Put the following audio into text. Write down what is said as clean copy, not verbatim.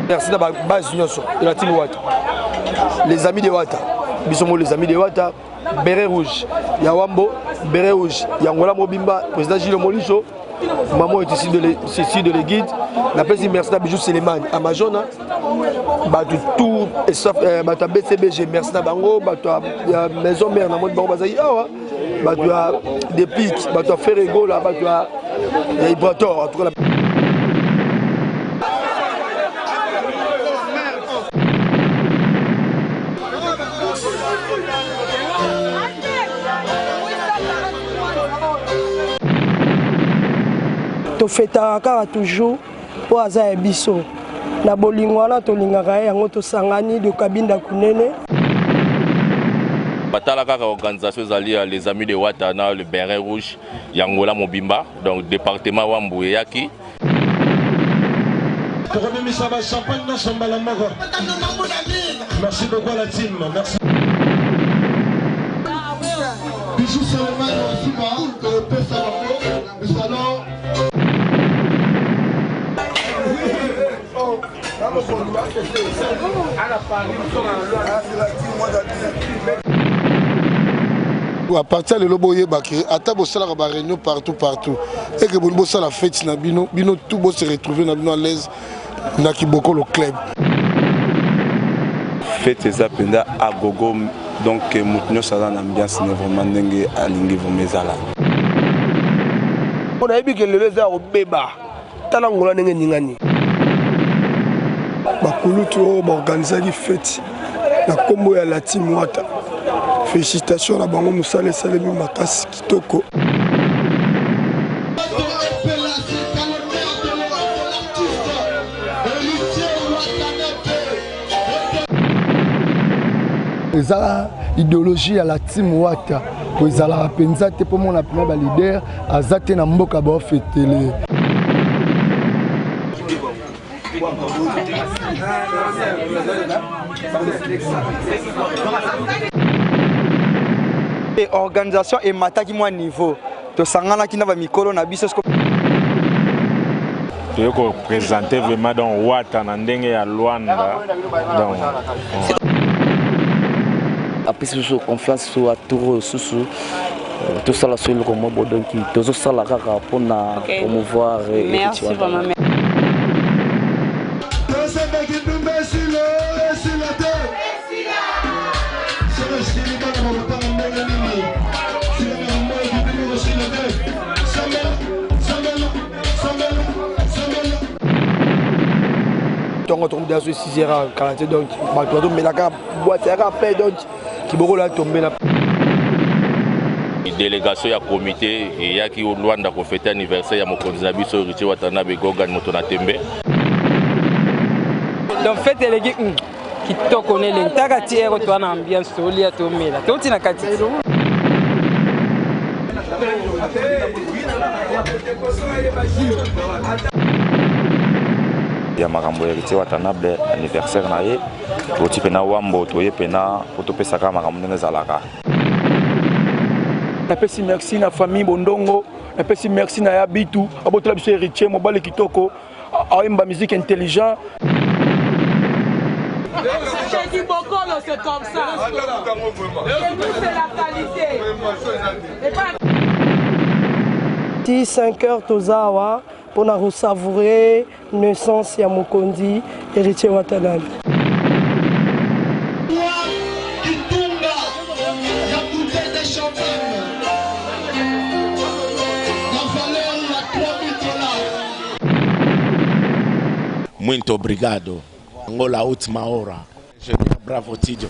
Merci à la base de la team Wata. Les amis de Wata. Bisombo les amis de Wata. Béret rouge. Yawambo. Béret rouge. Yangola Mobimba. Président Gilles Moliso. Maman est ici de les guides. La personne merci à Bijou Séléman. Amazona. Tout et sauf BCBG. Merci à Bango. Maison mère. Namon Bango Bazaï. Des pics. Ferrego. Il y a Ibrator. En tout cas. To feta kaka toujours po aza biso na bolingwana to lingaka yango to sangani de kabinda kunene batala kaka organisation ezali les amis de Wata na le Béret rouge yangola Mobimba donc département Wambu yaki merci beaucoup à la team merci Bijou Séléman aussi de Pessalamo nous allons à partir de l'Oboye Bakri, à table au réunion partout et que vous bossez la fête na bino tout beau se retrouver na bino à l'aise na Kiboko le club. Fête ça penda à gogo donc moutinho ça dans l'ambiance vraiment ndenge alingi vomezala. On a vu que le lézard au béba talangola ndenge ningani. Bakulutu organiser une fête na kombo ya la team Wata. Félicitations à Bango Moussale Salemi Makasi Kitoko. Ezala idéologie à la team Wata. Pour ezala penza te pour mon premier leader azate na mboka ba fêter. Et organisation et mataki moi niveau to sangana ki na ba mikolo na biso to ko présenter vraiment dans Wata na ndenge ya Luanda donc après sous confiance sur tour sous tout ça la sur le comment donc tout ça la kaka pour na promouvoir merci vraiment. On tombe dans ce 6h40 donc mais la boîte est donc qui beaucoup là tomber là. Délégation ya comité et ya ki Luanda ko fêter anniversaire ya mokonzi na biso Richie Watana Begogan Motona Tembe. Donc fête les gars qui to connaît l'intaka tiero to na ambiance to lia to mela. To tina kati. Ya makambo ya Richie Watanabe anniversaire na ye oti pena wambo to ye pena potopesa ka makambo ndenge zalaka. Napesi merci na famille Bondongo, napesi merci na Yabitu, abotola biso Richie mobale kitoko, aimba musique intelligent. J'ai dit Bokolo, c'est comme ça. C'est la qualité. 5 heures Tozawa pour nous savourer naissance ya Mokondi héritier Watanabe. Muito obrigado. Angola última hora. Bravo Tidio.